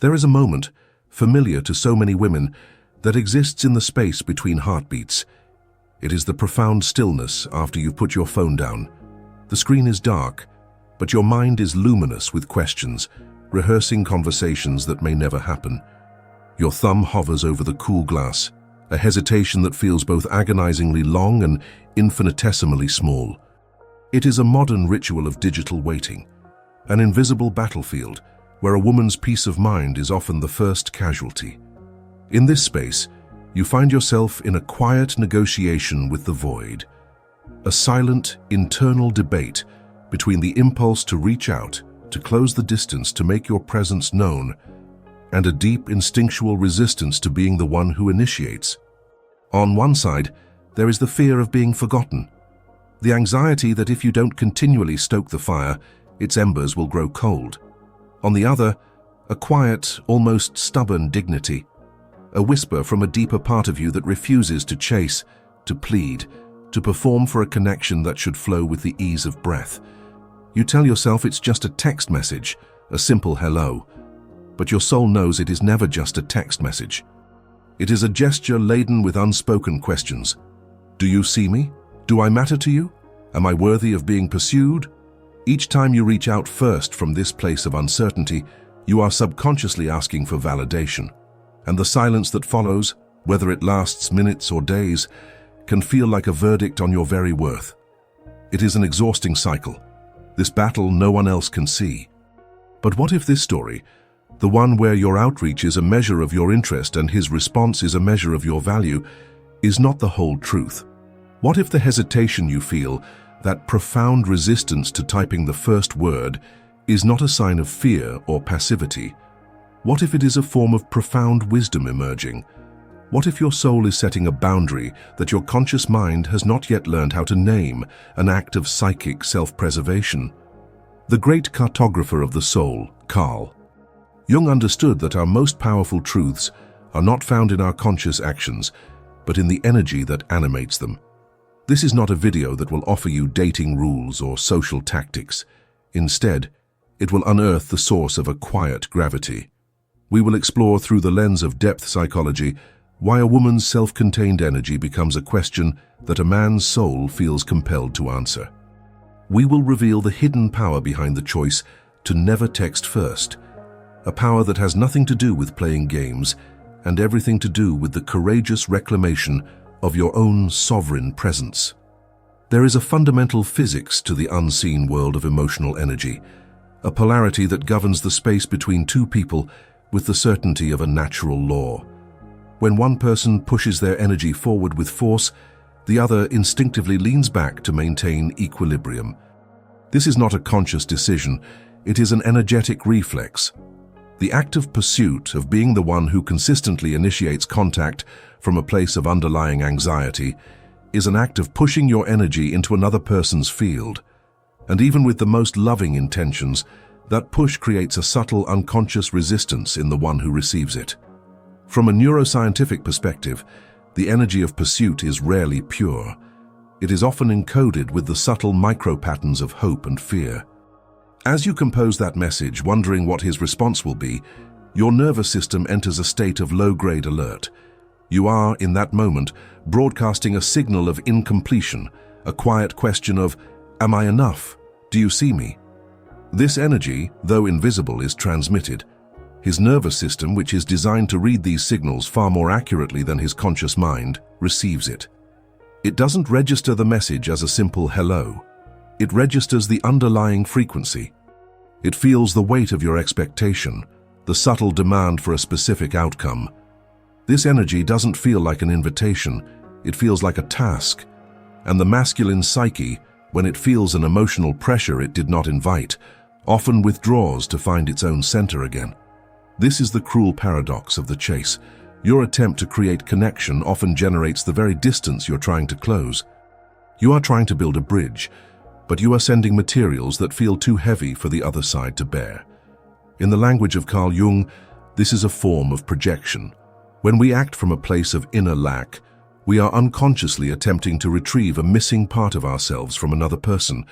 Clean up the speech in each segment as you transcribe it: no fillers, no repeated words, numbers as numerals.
There is a moment, familiar to so many women, that exists in the space between heartbeats. It is the profound stillness after you've put your phone down. The screen is dark, but your mind is luminous with questions, rehearsing conversations that may never happen. Your thumb hovers over the cool glass, a hesitation that feels both agonizingly long and infinitesimally small. It is a modern ritual of digital waiting, an invisible battlefield where a woman's peace of mind is often the first casualty. In this space, you find yourself in a quiet negotiation with the void, a silent, internal debate between the impulse to reach out, to close the distance, to make your presence known, and a deep instinctual resistance to being the one who initiates. On one side, there is the fear of being forgotten, the anxiety that if you don't continually stoke the fire, its embers will grow cold. On the other, a quiet, almost stubborn dignity, a whisper from a deeper part of you that refuses to chase, to plead, to perform for a connection that should flow with the ease of breath. You tell yourself it's just a text message, a simple hello, but your soul knows it is never just a text message. It is a gesture laden with unspoken questions. Do you see me? Do I matter to you? Am I worthy of being pursued? Each time you reach out first from this place of uncertainty, you are subconsciously asking for validation. And the silence that follows, whether it lasts minutes or days, can feel like a verdict on your very worth. It is an exhausting cycle, this battle no one else can see. But what if this story, the one where your outreach is a measure of your interest and his response is a measure of your value, is not the whole truth? What if the hesitation you feel, that profound resistance to typing the first word, is not a sign of fear or passivity? What if it is a form of profound wisdom emerging? What if your soul is setting a boundary that your conscious mind has not yet learned how to name, an act of psychic self-preservation? The great cartographer of the soul, Carl Jung, understood that our most powerful truths are not found in our conscious actions, but in the energy that animates them. This is not a video that will offer you dating rules or social tactics. Instead, it will unearth the source of a quiet gravity. We will explore through the lens of depth psychology why a woman's self-contained energy becomes a question that a man's soul feels compelled to answer. We will reveal the hidden power behind the choice to never text first, a power that has nothing to do with playing games and everything to do with the courageous reclamation of your own sovereign presence. There is a fundamental physics to the unseen world of emotional energy, a polarity that governs the space between two people with the certainty of a natural law. When one person pushes their energy forward with force, the other instinctively leans back to maintain equilibrium. This is not a conscious decision, it is an energetic reflex. The act of pursuit, of being the one who consistently initiates contact from a place of underlying anxiety, is an act of pushing your energy into another person's field. And even with the most loving intentions, that push creates a subtle unconscious resistance in the one who receives it. From a neuroscientific perspective, the energy of pursuit is rarely pure. It is often encoded with the subtle micro-patterns of hope and fear. As you compose that message, wondering what his response will be, your nervous system enters a state of low-grade alert. You are, in that moment, broadcasting a signal of incompletion, a quiet question of, "Am I enough? Do you see me?" This energy, though invisible, is transmitted. His nervous system, which is designed to read these signals far more accurately than his conscious mind, receives it. It doesn't register the message as a simple hello. It registers the underlying frequency. It feels the weight of your expectation, the subtle demand for a specific outcome. This energy doesn't feel like an invitation, it feels like a task. And the masculine psyche, when it feels an emotional pressure it did not invite, often withdraws to find its own center again. This is the cruel paradox of the chase. Your attempt to create connection often generates the very distance you're trying to close. You are trying to build a bridge, but you are sending materials that feel too heavy for the other side to bear. In the language of Carl Jung, this is a form of projection. When we act from a place of inner lack, we are unconsciously attempting to retrieve a missing part of ourselves from another person.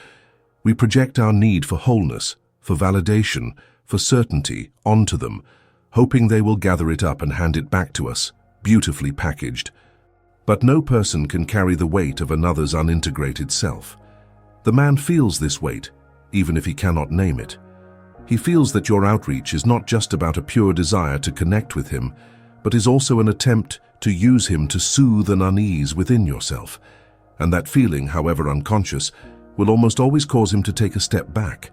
We project our need for wholeness, for validation, for certainty onto them, hoping they will gather it up and hand it back to us, beautifully packaged. But no person can carry the weight of another's unintegrated self. The man feels this weight, even if he cannot name it. He feels that your outreach is not just about a pure desire to connect with him, but is also an attempt to use him to soothe an unease within yourself. And that feeling, however unconscious, will almost always cause him to take a step back.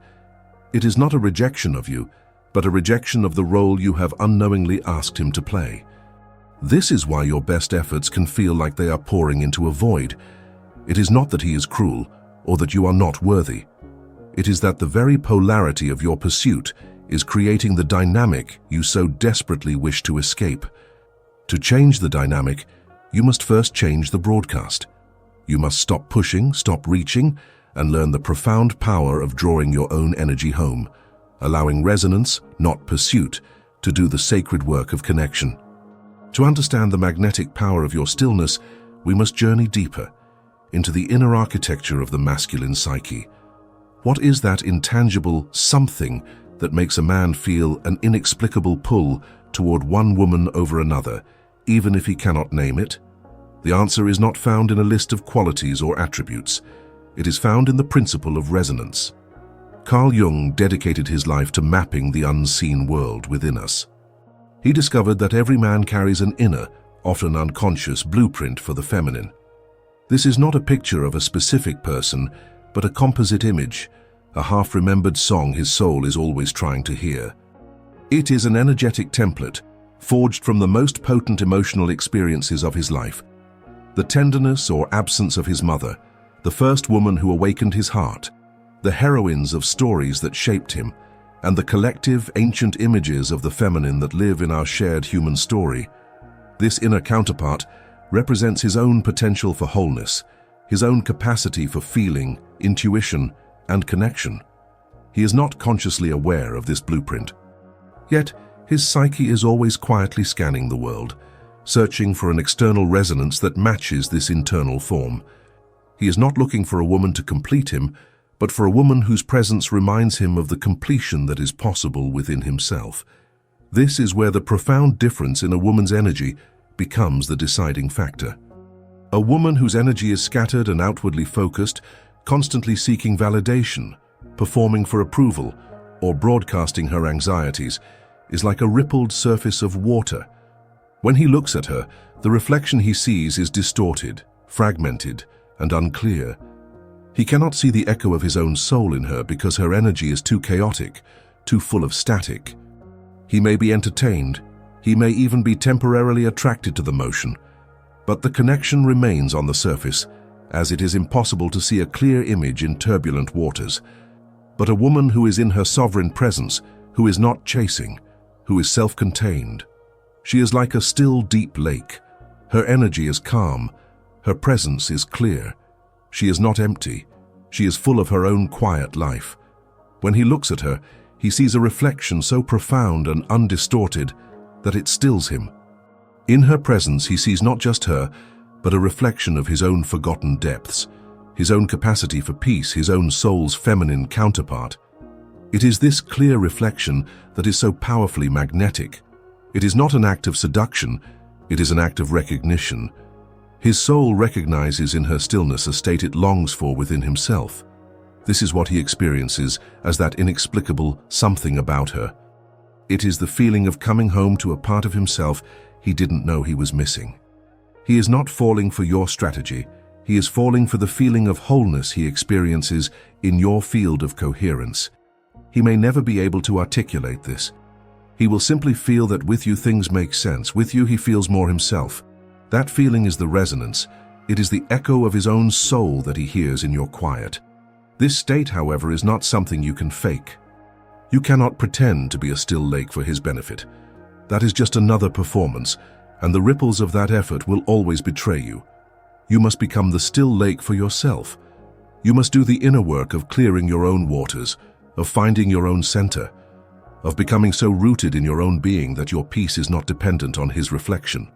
It is not a rejection of you, but a rejection of the role you have unknowingly asked him to play. This is why your best efforts can feel like they are pouring into a void. It is not that he is cruel, or that you are not worthy. It is that the very polarity of your pursuit is creating the dynamic you so desperately wish to escape. To change the dynamic, you must first change the broadcast. You must stop pushing, stop reaching, and learn the profound power of drawing your own energy home, allowing resonance, not pursuit, to do the sacred work of connection. To understand the magnetic power of your stillness, we must journey deeper into the inner architecture of the masculine psyche. What is that intangible something that makes a man feel an inexplicable pull toward one woman over another, even if he cannot name it? The answer is not found in a list of qualities or attributes. It is found in the principle of resonance. Carl Jung dedicated his life to mapping the unseen world within us. He discovered that every man carries an inner, often unconscious blueprint for the feminine. This is not a picture of a specific person, but a composite image, a half-remembered song his soul is always trying to hear. It is an energetic template, forged from the most potent emotional experiences of his life. The tenderness or absence of his mother, the first woman who awakened his heart, the heroines of stories that shaped him, and the collective ancient images of the feminine that live in our shared human story. This inner counterpart represents his own potential for wholeness, his own capacity for feeling, intuition, and connection. He is not consciously aware of this blueprint. Yet, his psyche is always quietly scanning the world, searching for an external resonance that matches this internal form. He is not looking for a woman to complete him, but for a woman whose presence reminds him of the completion that is possible within himself. This is where the profound difference in a woman's energy becomes the deciding factor. A woman whose energy is scattered and outwardly focused, constantly seeking validation, performing for approval, or broadcasting her anxieties, is like a rippled surface of water. When he looks at her, the reflection he sees is distorted, fragmented, and unclear. He cannot see the echo of his own soul in her because her energy is too chaotic, too full of static. He may be entertained, he may even be temporarily attracted to the motion, but the connection remains on the surface, as it is impossible to see a clear image in turbulent waters. But a woman who is in her sovereign presence, who is not chasing, who is self-contained. She is like a still, deep lake. Her energy is calm, her presence is clear. She is not empty. She is full of her own quiet life. When he looks at her, he sees a reflection so profound and undistorted that it stills him. In her presence, he sees not just her, but a reflection of his own forgotten depths, his own capacity for peace, his own soul's feminine counterpart. It is this clear reflection that is so powerfully magnetic. It is not an act of seduction, it is an act of recognition. His soul recognizes in her stillness a state it longs for within himself. This is what he experiences as that inexplicable something about her. It is the feeling of coming home to a part of himself he didn't know he was missing. He is not falling for your strategy. He is falling for the feeling of wholeness he experiences in your field of coherence. He may never be able to articulate this. He will simply feel that with you things make sense. With you he feels more himself. That feeling is the resonance. It is the echo of his own soul that he hears in your quiet. This state, however, is not something you can fake. You cannot pretend to be a still lake for his benefit. That is just another performance, and the ripples of that effort will always betray you. You must become the still lake for yourself. You must do the inner work of clearing your own waters, of finding your own center, of becoming so rooted in your own being that your peace is not dependent on his reflection.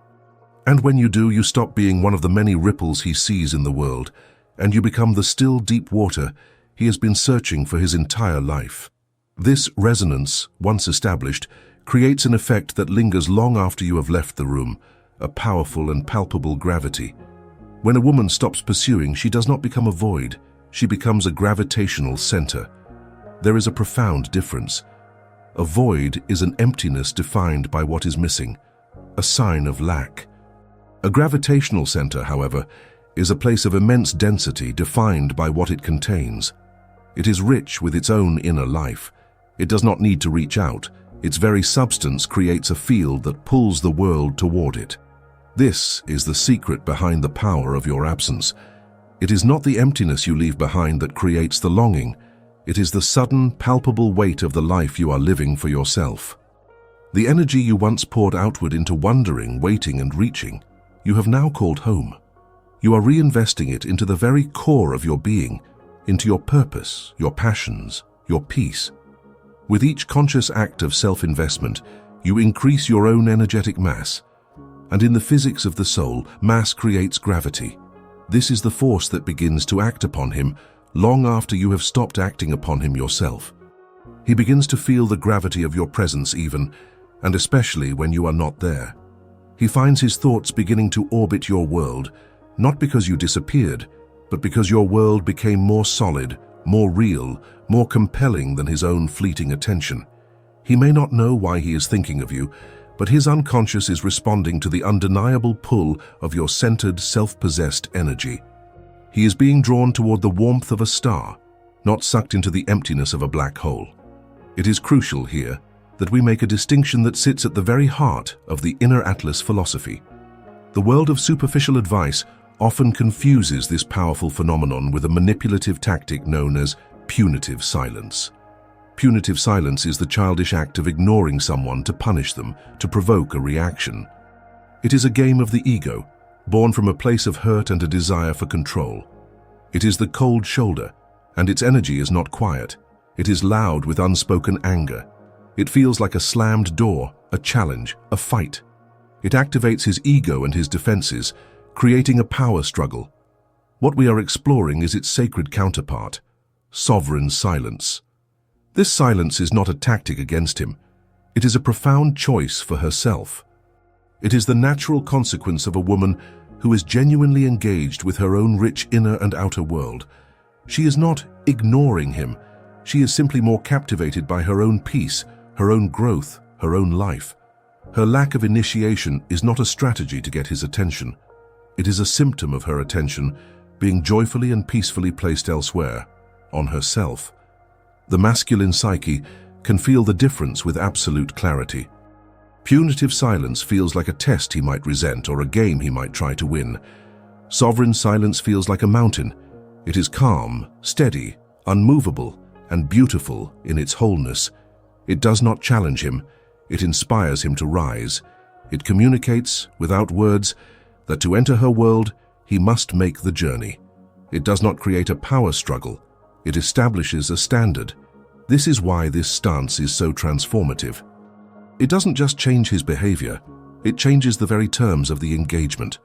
And when you do, you stop being one of the many ripples he sees in the world, and you become the still deep water he has been searching for his entire life. This resonance, once established, creates an effect that lingers long after you have left the room, a powerful and palpable gravity. When a woman stops pursuing, she does not become a void, she becomes a gravitational center. There is a profound difference. A void is an emptiness defined by what is missing, a sign of lack. A gravitational center, however, is a place of immense density defined by what it contains. It is rich with its own inner life. It does not need to reach out. Its very substance creates a field that pulls the world toward it. This is the secret behind the power of your absence. It is not the emptiness you leave behind that creates the longing. It is the sudden, palpable weight of the life you are living for yourself. The energy you once poured outward into wondering, waiting, and reaching, you have now called home. You are reinvesting it into the very core of your being, into your purpose, your passions, your peace. With each conscious act of self-investment, you increase your own energetic mass. And in the physics of the soul, mass creates gravity. This is the force that begins to act upon him long after you have stopped acting upon him yourself. He begins to feel the gravity of your presence even, and especially when you are not there. He finds his thoughts beginning to orbit your world, not because you disappeared, but because your world became more solid, more real, more compelling than his own fleeting attention. He may not know why he is thinking of you, but his unconscious is responding to the undeniable pull of your centered, self-possessed energy. He is being drawn toward the warmth of a star, not sucked into the emptiness of a black hole. It is crucial here that we make a distinction that sits at the very heart of the InnerAtlas philosophy. The world of superficial advice often confuses this powerful phenomenon with a manipulative tactic known as punitive silence. Punitive silence is the childish act of ignoring someone to punish them, to provoke a reaction. It is a game of the ego, born from a place of hurt and a desire for control. It is the cold shoulder, and its energy is not quiet. It is loud with unspoken anger. It feels like a slammed door, a challenge, a fight. It activates his ego and his defenses, creating a power struggle. What we are exploring is its sacred counterpart, sovereign silence. This silence is not a tactic against him. It is a profound choice for herself. It is the natural consequence of a woman who is genuinely engaged with her own rich inner and outer world. She is not ignoring him. She is simply more captivated by her own peace, her own growth, her own life. Her lack of initiation is not a strategy to get his attention. It is a symptom of her attention being joyfully and peacefully placed elsewhere, on herself. The masculine psyche can feel the difference with absolute clarity. Punitive silence feels like a test he might resent or a game he might try to win. Sovereign silence feels like a mountain. It is calm, steady, unmovable, and beautiful in its wholeness. It does not challenge him. It inspires him to rise. It communicates, without words, that to enter her world, he must make the journey. It does not create a power struggle. It establishes a standard. This is why this stance is so transformative. It doesn't just change his behavior, it changes the very terms of the engagement.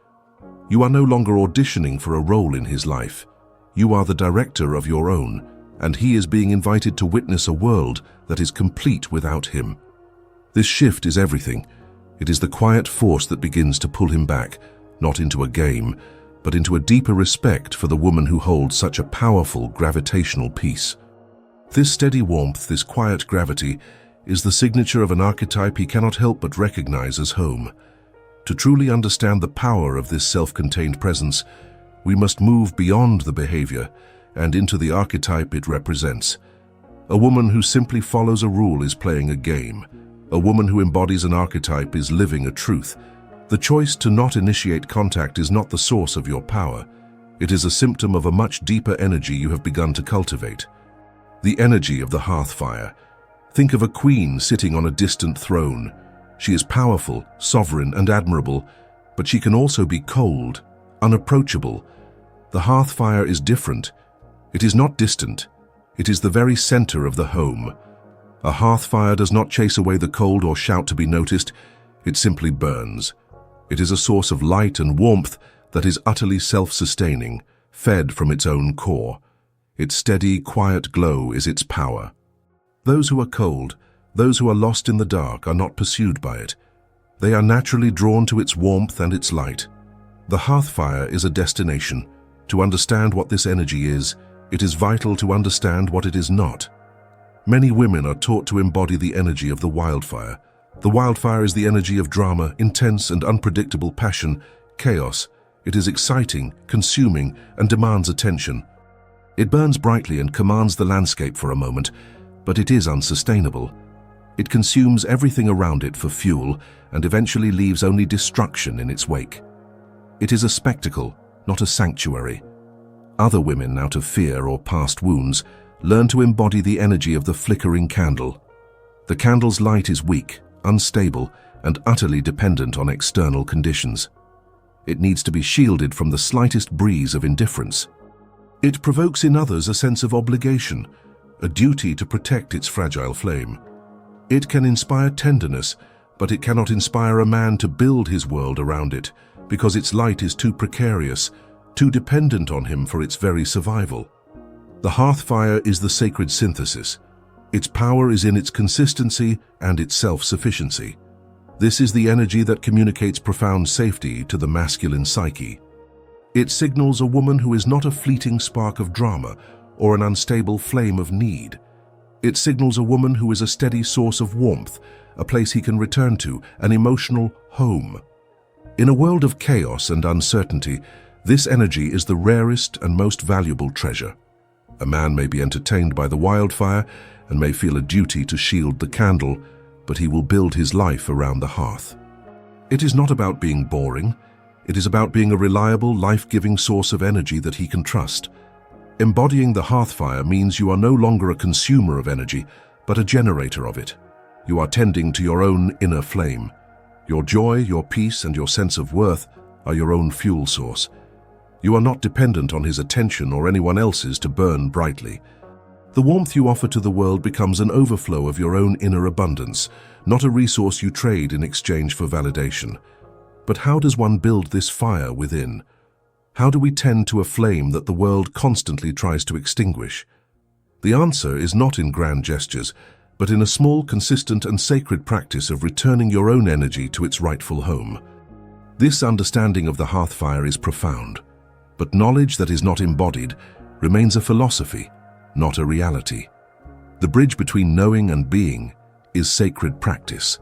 You are no longer auditioning for a role in his life. You are the director of your own, and he is being invited to witness a world that is complete without him. This shift is everything. It is the quiet force that begins to pull him back, not into a game, but into a deeper respect for the woman who holds such a powerful gravitational peace. This steady warmth, this quiet gravity, is the signature of an archetype he cannot help but recognize as home. To truly understand the power of this self-contained presence, we must move beyond the behavior and into the archetype it represents. A woman who simply follows a rule is playing a game. A woman who embodies an archetype is living a truth. The choice to not initiate contact is not the source of your power. It is a symptom of a much deeper energy you have begun to cultivate. The energy of the Hearthfire. Think of a queen sitting on a distant throne. She is powerful, sovereign, and admirable, but she can also be cold, unapproachable. The Hearthfire is different. It is not distant. It is the very center of the home. A Hearthfire does not chase away the cold or shout to be noticed. It simply burns. It is a source of light and warmth that is utterly self-sustaining, fed from its own core. Its steady, quiet glow is its power. Those who are cold, Those who are lost in the dark are not pursued by it. They are naturally drawn to its warmth and its light. The Hearthfire is a destination. To understand what this energy is, it is vital to understand what it is not. Many women are taught to embody the energy of the wildfire. The wildfire is the energy of drama, intense and unpredictable passion, chaos. It is exciting, consuming, and demands attention. It burns brightly and commands the landscape for a moment, but it is unsustainable. It consumes everything around it for fuel and eventually leaves only destruction in its wake. It is a spectacle, not a sanctuary. Other women, out of fear or past wounds, learn to embody the energy of the flickering candle. The candle's light is weak, unstable, and utterly dependent on external conditions. It needs to be shielded from the slightest breeze of indifference. It provokes in others a sense of obligation, a duty to protect its fragile flame. It can inspire tenderness, but it cannot inspire a man to build his world around it, because its light is too precarious, too dependent on him for its very survival. The Hearthfire is the sacred synthesis. Its power is in its consistency and its self-sufficiency. This is the energy that communicates profound safety to the masculine psyche. It signals a woman who is not a fleeting spark of drama or an unstable flame of need. It signals a woman who is a steady source of warmth, a place he can return to, an emotional home. In a world of chaos and uncertainty, this energy is the rarest and most valuable treasure. A man may be entertained by the wildfire and may feel a duty to shield the candle, but he will build his life around the hearth. It is not about being boring. It is about being a reliable, life-giving source of energy that he can trust. Embodying the Hearthfire means you are no longer a consumer of energy, but a generator of it. You are tending to your own inner flame. Your joy, your peace, and your sense of worth are your own fuel source. You are not dependent on his attention or anyone else's to burn brightly. The warmth you offer to the world becomes an overflow of your own inner abundance, not a resource you trade in exchange for validation. But how does one build this fire within? How do we tend to a flame that the world constantly tries to extinguish? The answer is not in grand gestures, but in a small, consistent and sacred practice of returning your own energy to its rightful home. This understanding of the Hearthfire is profound, but knowledge that is not embodied remains a philosophy, not a reality. The bridge between knowing and being is sacred practice.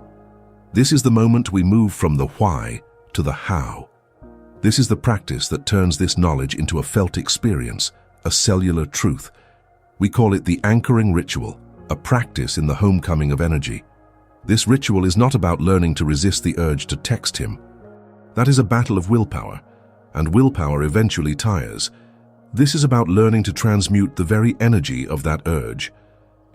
This is the moment we move from the why to the how. This is the practice that turns this knowledge into a felt experience, a cellular truth. We call it the anchoring ritual, a practice in the homecoming of energy. This ritual is not about learning to resist the urge to text him. That is a battle of willpower, and willpower eventually tires. This is about learning to transmute the very energy of that urge.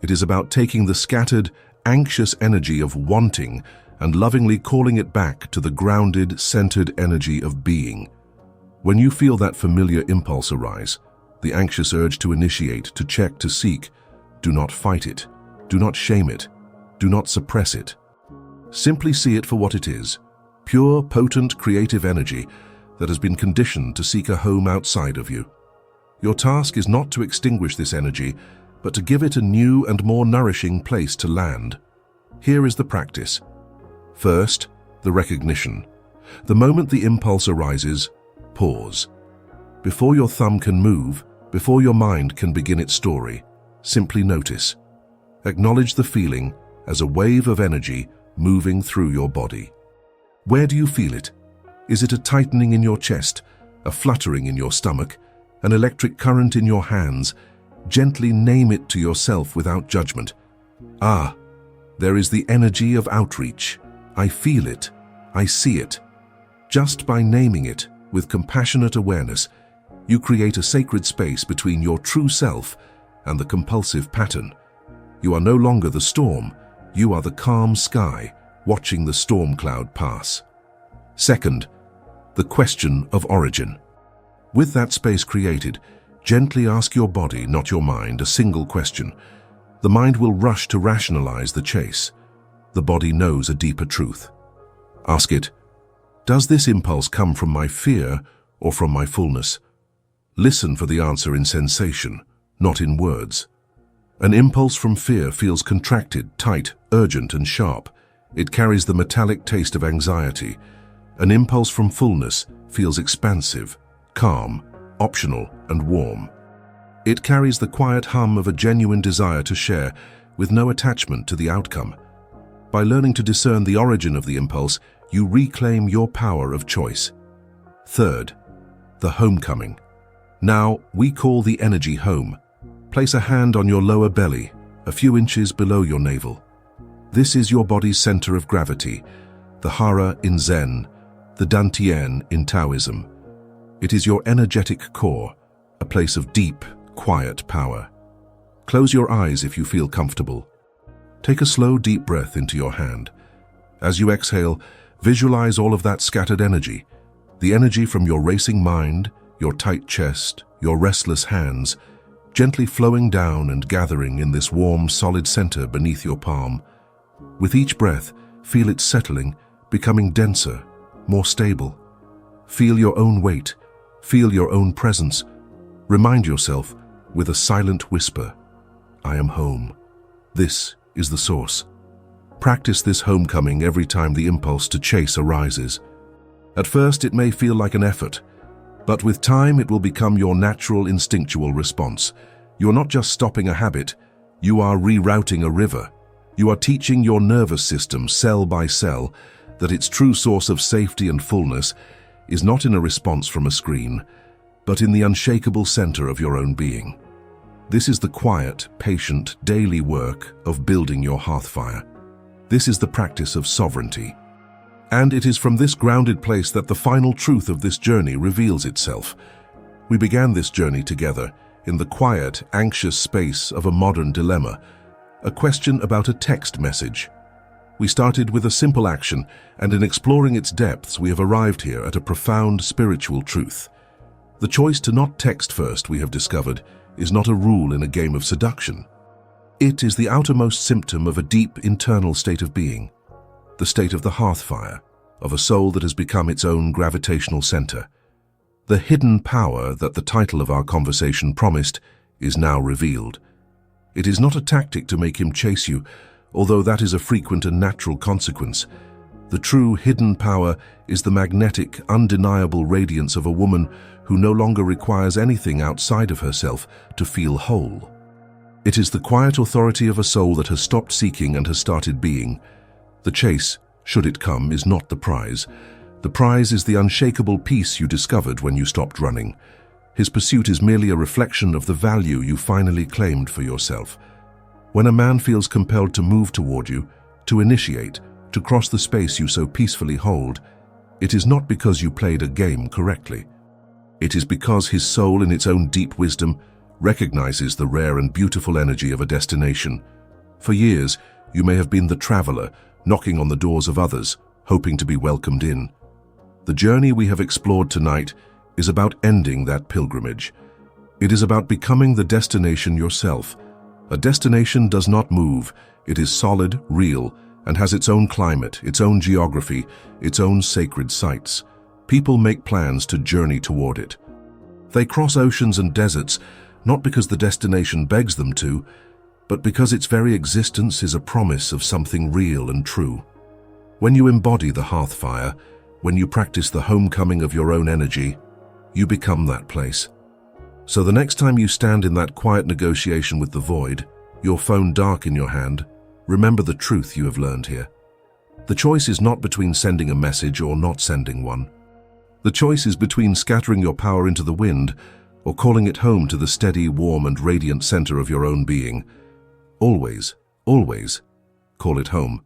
It is about taking the scattered, anxious energy of wanting and lovingly calling it back to the grounded, centered energy of being. When you feel that familiar impulse arise, the anxious urge to initiate, to check, to seek, do not fight it, do not shame it, do not suppress it. Simply see it for what it is, pure, potent, creative energy that has been conditioned to seek a home outside of you. Your task is not to extinguish this energy, but to give it a new and more nourishing place to land. Here is the practice. First, the recognition. The moment the impulse arises, pause. Before your thumb can move, before your mind can begin its story, simply notice. Acknowledge the feeling as a wave of energy moving through your body. Where do you feel it? Is it a tightening in your chest, a fluttering in your stomach, an electric current in your hands? Gently name it to yourself without judgment. Ah, there is the energy of outreach. I feel it. I see it. Just by naming it with compassionate awareness, you create a sacred space between your true self and the compulsive pattern. You are no longer the storm. You are the calm sky, watching the storm cloud pass. Second, the question of origin. With that space created, gently ask your body, not your mind, a single question. The mind will rush to rationalize the chase. The body knows a deeper truth. Ask it, does this impulse come from my fear or from my fullness? Listen for the answer in sensation, not in words. An impulse from fear feels contracted, tight, urgent, and sharp. It carries the metallic taste of anxiety. An impulse from fullness feels expansive, calm, optional, and warm. It carries the quiet hum of a genuine desire to share, with no attachment to the outcome. By learning to discern the origin of the impulse, you reclaim your power of choice. Third, the homecoming. Now, we call the energy home. Place a hand on your lower belly, a few inches below your navel. This is your body's center of gravity, the hara in Zen, the dantian in Taoism. It is your energetic core, a place of deep, quiet power. Close your eyes if you feel comfortable. Take a slow, deep breath into your hand. As you exhale, visualize all of that scattered energy, the energy from your racing mind, your tight chest, your restless hands, gently flowing down and gathering in this warm, solid center beneath your palm. With each breath, feel it settling, becoming denser, more stable. Feel your own weight, feel your own presence. Remind yourself, with a silent whisper, I am home. This is the source. Practice this homecoming every time the impulse to chase arises. At first, it may feel like an effort, but with time it will become your natural instinctual response. You're not just stopping a habit, you are rerouting a river. You are teaching your nervous system, cell by cell, that its true source of safety and fullness is not in a response from a screen, but in the unshakable center of your own being. This is the quiet, patient, daily work of building your Hearthfire. This is the practice of sovereignty. And it is from this grounded place that the final truth of this journey reveals itself. We began this journey together in the quiet, anxious space of a modern dilemma, a question about a text message. We started with a simple action, and in exploring its depths, we have arrived here at a profound spiritual truth. The choice to not text first, we have discovered, is not a rule in a game of seduction. It is the outermost symptom of a deep internal state of being, the state of the Hearthfire, of a soul that has become its own gravitational center. The hidden power that the title of our conversation promised is now revealed. It is not a tactic to make him chase you, although that is a frequent and natural consequence. The true hidden power is the magnetic, undeniable radiance of a woman who no longer requires anything outside of herself to feel whole. It is the quiet authority of a soul that has stopped seeking and has started being. The chase, should it come, is not the prize. The prize is the unshakable peace you discovered when you stopped running. His pursuit is merely a reflection of the value you finally claimed for yourself. When a man feels compelled to move toward you, to initiate, to cross the space you so peacefully hold, it is not because you played a game correctly. It is because his soul, in its own deep wisdom, recognizes the rare and beautiful energy of a destination. For years, you may have been the traveler, knocking on the doors of others, hoping to be welcomed in. The journey we have explored tonight is about ending that pilgrimage. It is about becoming the destination yourself. A destination does not move. It is solid, real, and has its own climate, its own geography, its own sacred sites. People make plans to journey toward it. They cross oceans and deserts, not because the destination begs them to, but because its very existence is a promise of something real and true. When you embody the Hearthfire, when you practice the homecoming of your own energy, you become that place. So the next time you stand in that quiet negotiation with the void, your phone dark in your hand, remember the truth you have learned here. The choice is not between sending a message or not sending one. The choice is between scattering your power into the wind or calling it home to the steady, warm, and radiant center of your own being. Always, always call it home.